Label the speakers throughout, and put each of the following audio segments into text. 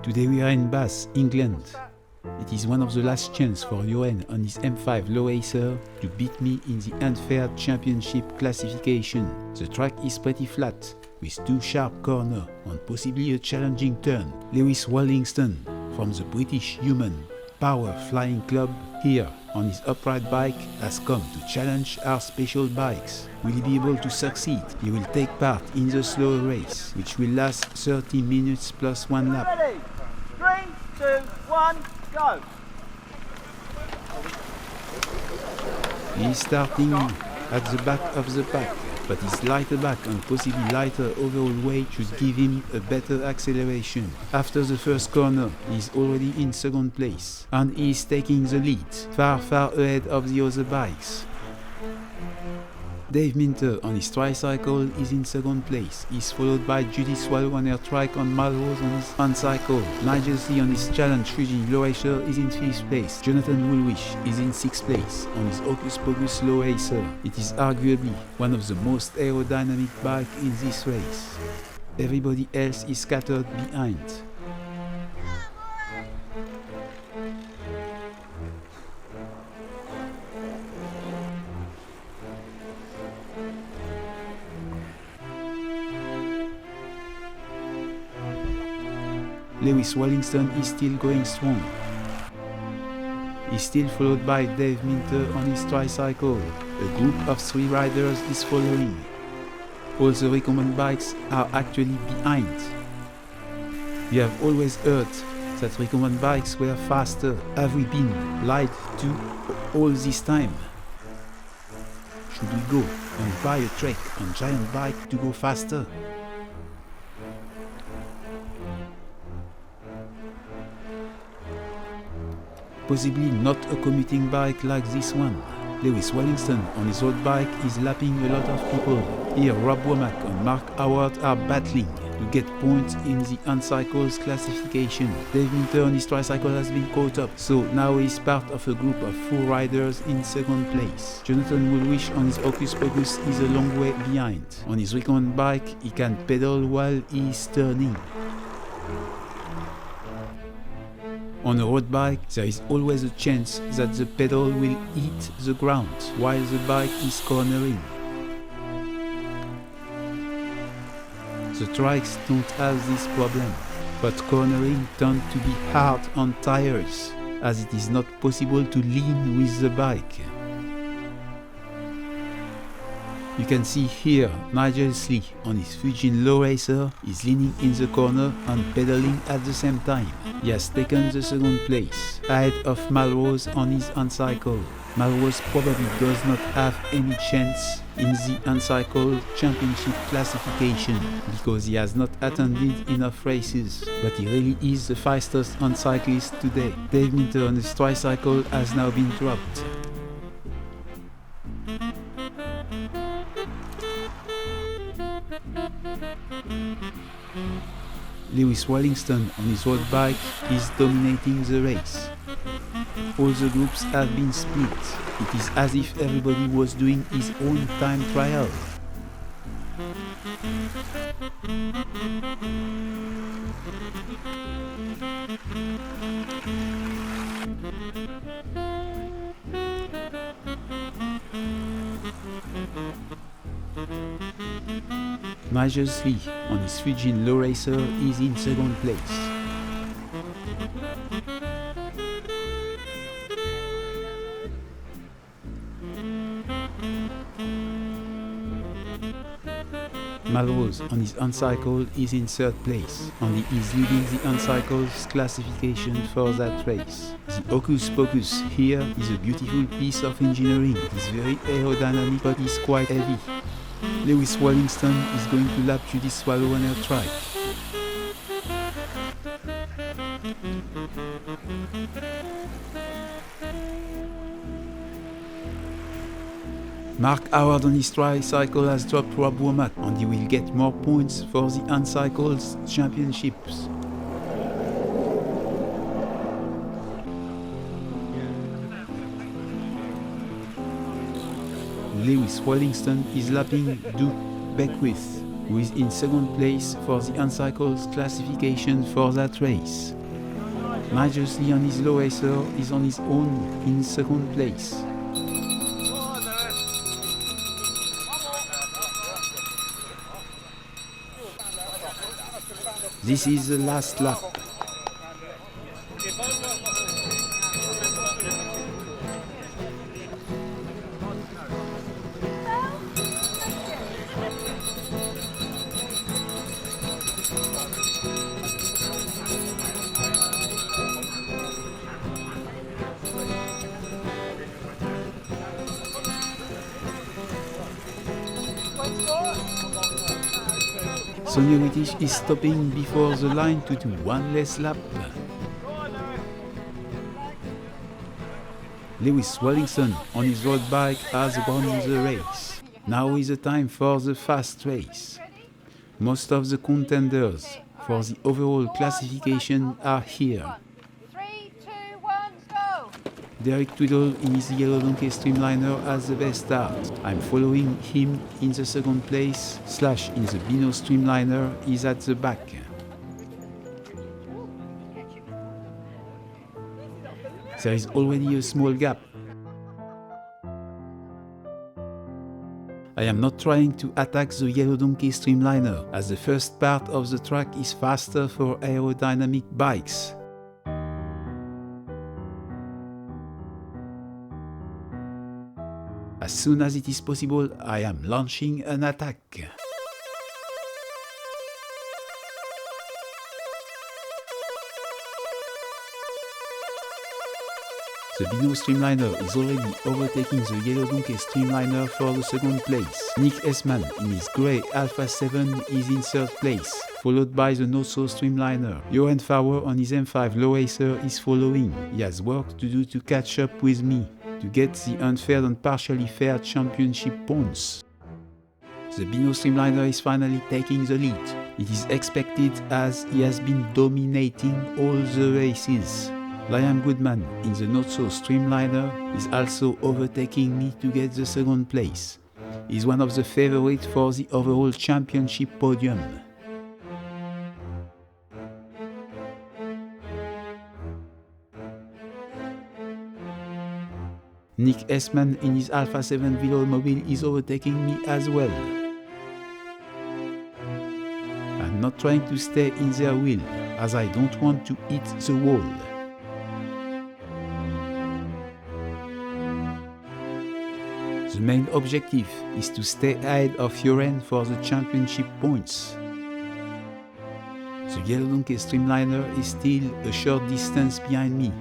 Speaker 1: Today we are in Bath, England. It is one of the last chances for Johan on his M5 low racer to beat me in the unfair championship classification. The track is pretty flat, with two sharp corners and possibly a challenging turn. Lewis Wallingston from the British Human Power Flying Club here on his upright bike has come to challenge our special bikes. Will he be able to succeed? He will take part in the slow race, which will last 30 minutes plus one lap.
Speaker 2: Ready? 3, 2, 1, go!
Speaker 1: He is starting at the back of the pack, but his lighter back and possibly lighter overall weight should give him a better acceleration. After the first corner, he is already in second place, and he is taking the lead, far ahead of the other bikes. Dave Minter on his tricycle is in second place. He is followed by Judy Swallow on her trike and Malrose on his uncycle. Nigel Lee on his Challenge 3G low racer is in 5th place. Jonathan Woolwich is in 6th place on his Hocus Pocus low racer. It is arguably one of the most aerodynamic bikes in this race. Everybody else is scattered behind. Lewis Wallingston is still going strong. He is still followed by Dave Minter on his tricycle. A group of 3 riders is following. All the Recumbent bikes are actually behind. We have always heard that Recumbent bikes were faster. Have we been lied to all this time? Should we go and buy a Trek and giant bike to go faster? Possibly not a commuting bike like this one. Lewis Wallingston on his road bike is lapping a lot of people. Here Rob Womack and Mark Howard are battling to get points in the Uncycles classification. Dave Minter on his tricycle has been caught up, so now he is part of a group of 4 riders in second place. Jonathan Woolwich on his Hocus Pocus is a long way behind. On his Recumbent bike he can pedal while he is turning. On a road bike, there is always a chance that the pedal will hit the ground while the bike is cornering. The trikes don't have this problem, but cornering tends to be hard on tires, as it is not possible to lean with the bike. You can see here Nigel Lee on his Fujin low racer is leaning in the corner and pedaling at the same time. He has taken the second place, ahead of Malrose on his Uncycle. Malrose probably does not have any chance in the Uncycle Championship classification because he has not attended enough races, but he really is the fastest uncyclist today. Dave Minter on his tricycle has now been dropped. Lewis Wallingston on his road bike is dominating the race. All the groups have been split. It is as if everybody was doing his own time trial. Nigel Lee on his Fujin low racer is in second place. Malrose on his Uncycle is in third place, and he is leading the Uncycles classification for that race. The Hocus Pocus here is a beautiful piece of engineering. It is very aerodynamic, but is quite heavy. Lewis Wallingston is going to lap Judy Swallow on her trike. Mark Howard on his tricycle has dropped Rob Womack, and he will get more points for the Uncycles Championships. Lewis Wallingston is lapping Duke Beckwith, who is in second place for the Uncycles classification for that race. Nigel Lee on his low racer is on his own in second place. This is the last lap. Sonia Wittich is stopping before the line to do one less lap. Lewis Wellington on his road bike has won the race. Now is the time for the fast race. Most of the contenders for the overall classification are here.
Speaker 3: 3, 2, 1, go!
Speaker 1: Derek Twiddle in his Yellow Donkey Streamliner has the best start. I'm following him in the second place. Slash in the Bino Streamliner is at the back. There is already a small gap. I am not trying to attack the Yellow Donkey Streamliner, as the first part of the track is faster for aerodynamic bikes. As soon as it is possible, I am launching an attack. The Bino Streamliner is already overtaking the Yellow Donkey Streamliner for the second place. Nick Essman in his grey Alpha 7 is in third place, followed by the Not-So Streamliner. Johan Farwer on his M5 Low Racer is following. He has work to do to catch up with me, to get the unfair and partially fair championship points. The Bino Streamliner is finally taking the lead. It is expected as he has been dominating all the races. Liam Goodman in the Not-So Streamliner is also overtaking me to get the second place. He is one of the favorites for the overall championship podium. Nick Essman in his Alpha 7 Velomobile is overtaking me as well. I'm not trying to stay in their wheel, as I don't want to hit the wall. The main objective is to stay ahead of Joren for the championship points. The Yellow Donkey Streamliner is still a short distance behind me.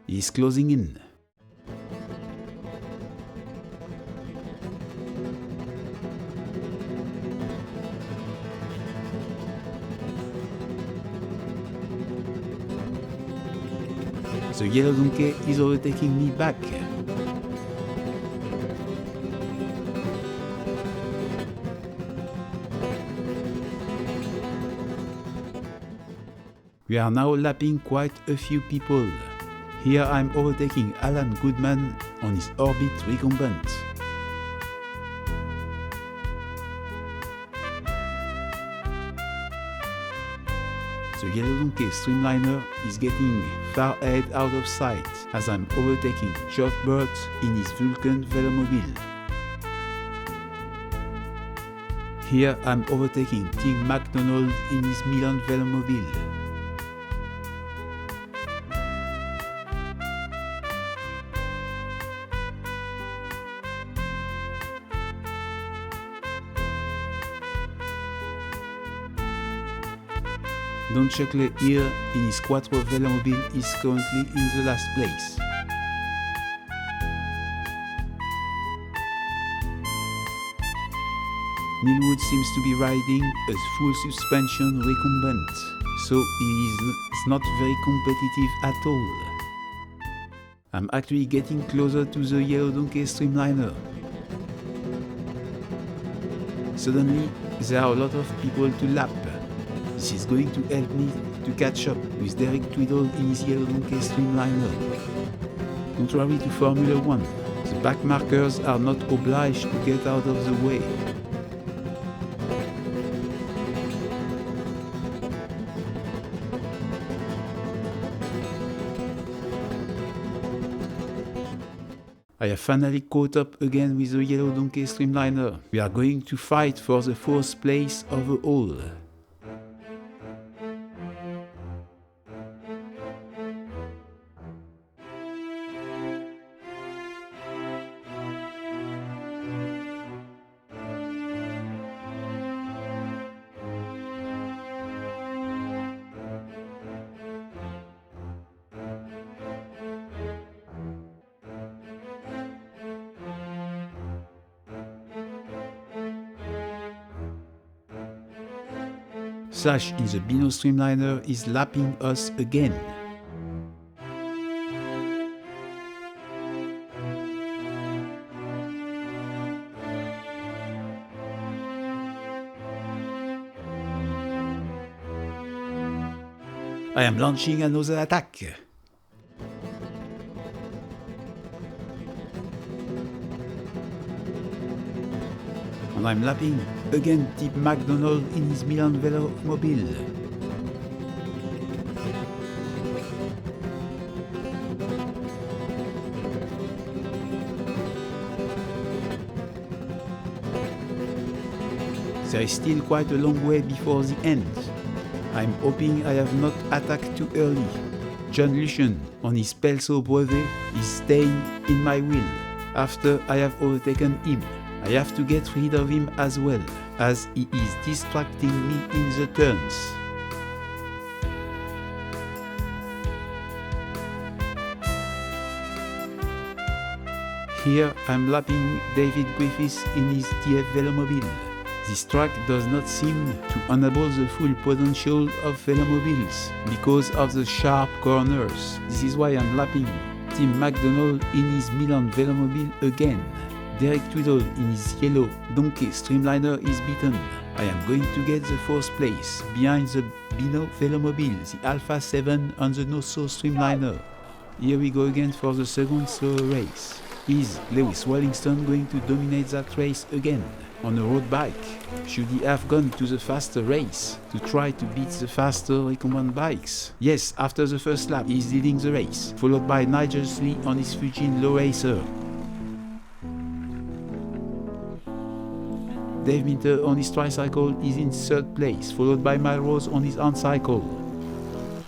Speaker 1: He is closing in. The Yellow Donkey is overtaking me back. We are now lapping quite a few people. Here I'm overtaking Alan Goodman on his Orbit Recumbent. The Yellow Donkey Streamliner is getting far ahead out of sight as I'm overtaking Geoff Burt in his Vulcan Velomobile. Here I'm overtaking Tim McDonald in his Milan Velomobile. Don Chuckley here in his Quattro Velomobile is currently in the last place. Neil Wood seems to be riding a full suspension Recumbent, so he is not very competitive at all. I'm actually getting closer to the Yellow Donkey Streamliner. Suddenly, there are a lot of people to lap. This is going to help me to catch up with Derek Twiddle in his Yellow Donkey Streamliner. Contrary to Formula 1, the back markers are not obliged to get out of the way. I have finally caught up again with the yellow donkey streamliner. We are going to fight for the 4th place overall. Slash in the Bino streamliner is lapping us again. I am launching another attack. And I'm lapping again Tip McDonald in his Milan Velomobile. There is still quite a long way before the end. I'm hoping I have not attacked too early. John Lucian on his Pelso Brevet is staying in my wheel after I have overtaken him. I have to get rid of him as well, as he is distracting me in the turns. Here I'm lapping David Griffiths in his TF Velomobile. This track does not seem to enable the full potential of velomobiles because of the sharp corners. This is why I'm lapping Tim McDonald in his Milan Velomobile again. Derek Twiddle in his yellow donkey streamliner is beaten. I am going to get the 4th place behind the Bino Velomobile, the Alpha 7 on the Nosso streamliner. Here we go again for the second slow race. Is Lewis Wallingston going to dominate that race again? On a road bike? Should he have gone to the faster race to try to beat the faster Recumbent bikes? Yes, after the first lap he is leading the race, followed by Nigel Lee on his Fujin Low Racer. Dave Minter on his tricycle is in 3rd place, followed by Melrose on his Uncycle.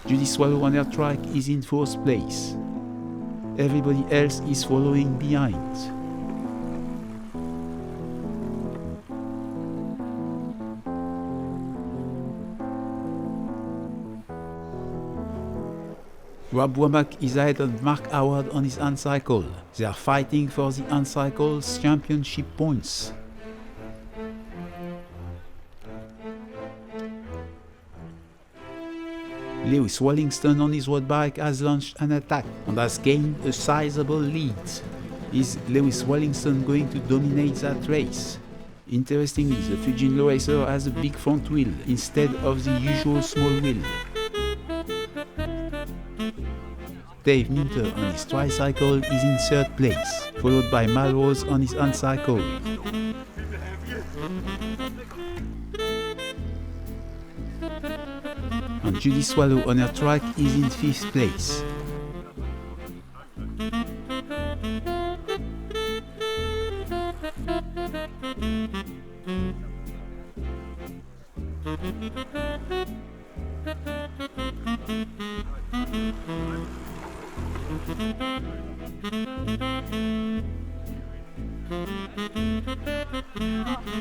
Speaker 1: Judy Swallow on her trike is in 4th place. Everybody else is following behind. Rob Womack is ahead of Mark Howard on his Uncycle. They are fighting for the Uncycle's championship points. Lewis Wallingston on his road bike has launched an attack and has gained a sizable lead. Is Lewis Wallingston going to dominate that race? Interestingly, the Fujin Low Racer has a big front wheel instead of the usual small wheel. Dave Minter on his tricycle is in 3rd place, followed by Melrose on his Uncycle. And Judy Swallow on her track is in 5th place.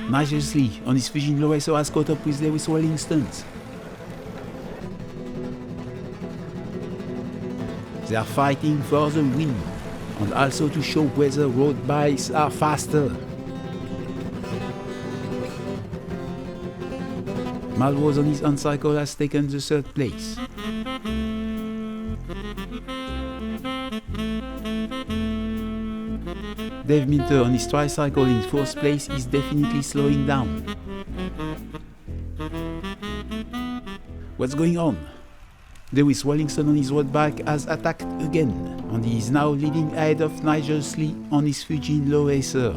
Speaker 1: Nigel Lee on his Fujin Low Racer has caught up with Lewis Wallingston. They are fighting for the win, and also to show whether road bikes are faster. Melrose on his Uncycle has taken the 3rd place. Dave Minter on his tricycle in 4th place is definitely slowing down. What's going on? Lewis Wallingston on his road bike has attacked again. and he is now leading ahead of Nigel Slee on his Fujin Low Racer.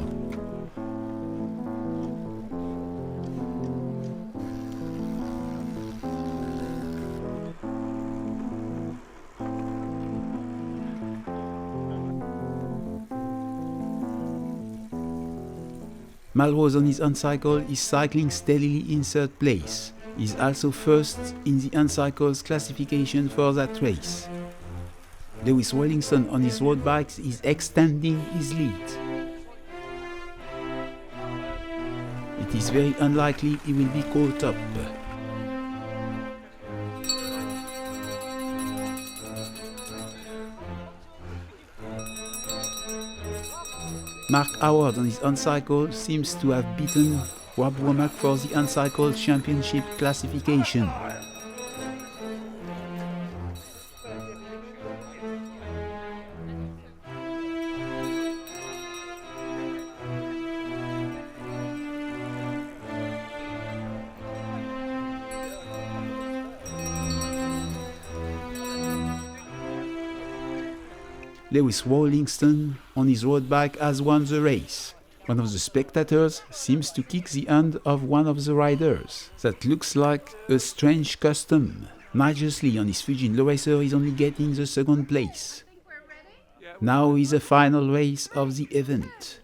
Speaker 1: Malrose on his Uncycle is cycling steadily in third place. He is also first in the Uncycles classification for that race. Lewis Rollingston on his road bikes is extending his lead. It is very unlikely he will be caught up. Mark Howard on his Uncycle seems to have beaten Rob Womack for the Uncycle Championship classification. Lewis Rollingston on his road bike has won the race. One of the spectators seems to kick the hand of one of the riders. That looks like a strange custom. Nigel Slee on his Fujin Low Racer is only getting the second place. Now is the final race of the event.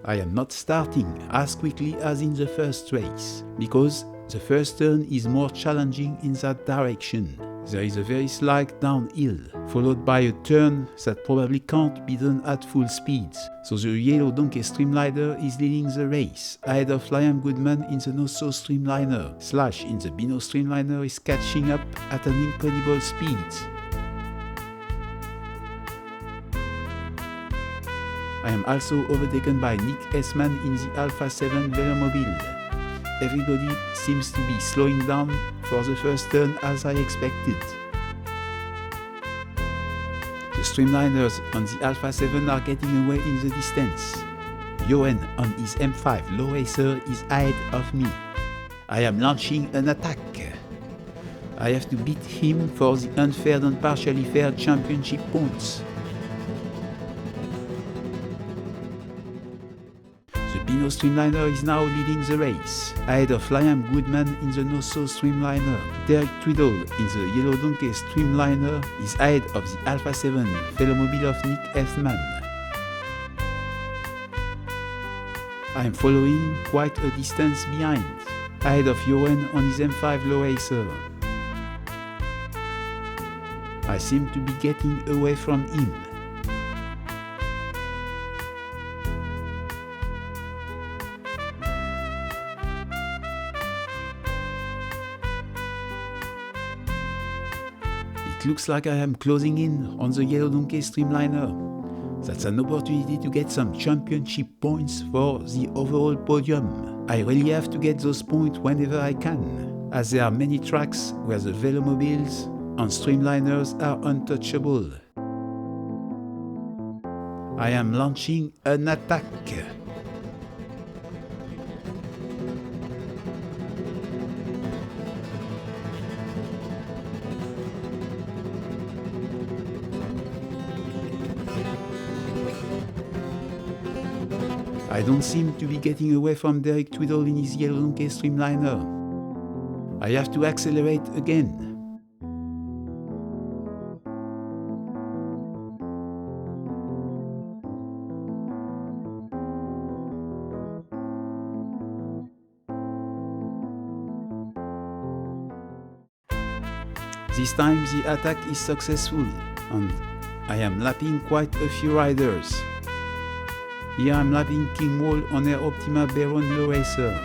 Speaker 1: I am not starting as quickly as in the first race, because the first turn is more challenging in that direction. There is a very slight downhill, followed by a turn that probably can't be done at full speed. So the Yellow Donkey Streamliner is leading the race, ahead of Liam Goodman in the No-So Streamliner. Slash in the Bino Streamliner is catching up at an incredible speed. I am also overtaken by Nick Essman in the Alpha 7 Velomobile. Everybody seems to be slowing down for the first turn as I expected. The Streamliners on the Alpha 7 are getting away in the distance. Johan on his M5 Low Racer is ahead of me. I am launching an attack. I have to beat him for the unfair and partially fair championship points. The Bino Streamliner is now leading the race, ahead of Liam Goodman in the No-So Streamliner. Derek Twiddle in the Yellow Donkey Streamliner is ahead of the Alpha 7 Velomobile of Nick Effman. I am following quite a distance behind, ahead of Johan on his M5 Low Racer. I seem to be getting away from him. It looks like I am closing in on the Yellow Donkey Streamliner. That's an opportunity to get some championship points for the overall podium. I really have to get those points whenever I can, as there are many tracks where the Velomobiles and Streamliners are untouchable. I am launching an attack. I don't seem to be getting away from Derek Twiddle in his Yellow Donkey Streamliner. I have to accelerate again. This time the attack is successful, and I am lapping quite a few riders. Here I'm lapping King Wall on her Optima Baron Low Racer.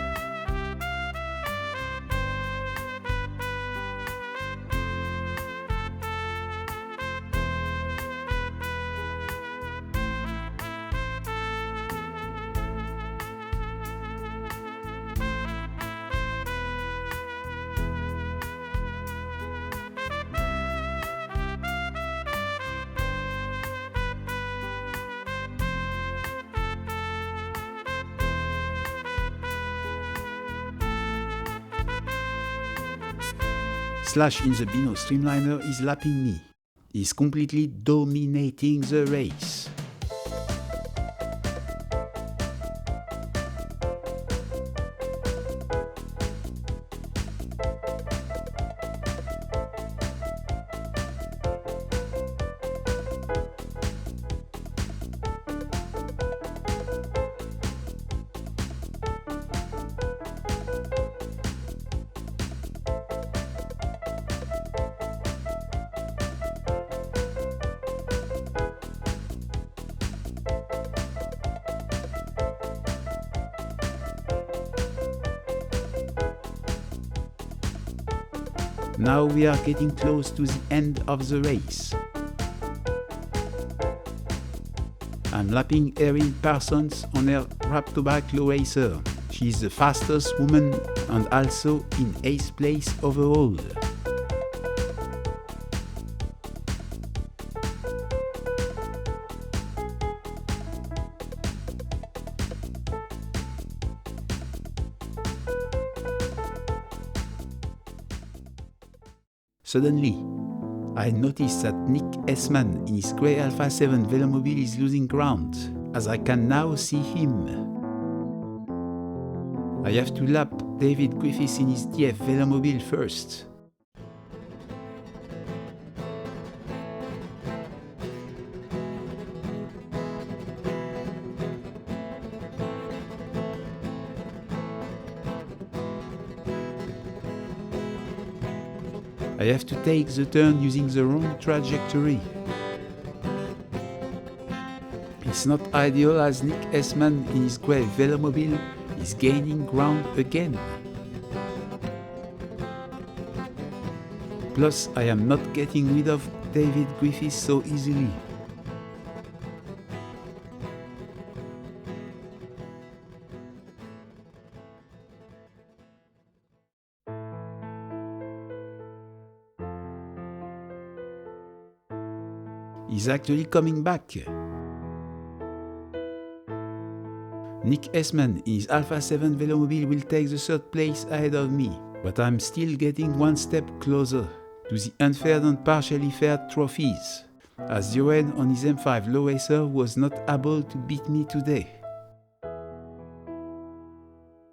Speaker 1: Slash in the Bino Streamliner is lapping me. He's completely dominating the race. Now we are getting close to the end of the race. I'm lapping Erin Parsons on her wrap-to-back low racer. She is the fastest woman and also in 8th place overall. Suddenly, I noticed that Nick Essman in his grey Alpha 7 Velomobile is losing ground, as I can now see him. I have to lap David Griffiths in his DF Velomobile first. I have to take the turn using the wrong trajectory. It's not ideal as Nick Essman in his grey Velomobile is gaining ground again. Plus, I am not getting rid of David Griffiths so easily. He's actually coming back. Nick Essman in his Alpha 7 Velomobile will take the 3rd place ahead of me, but I'm still getting one step closer to the unfair and partially fair trophies, as Johan on his M5 low racer was not able to beat me today.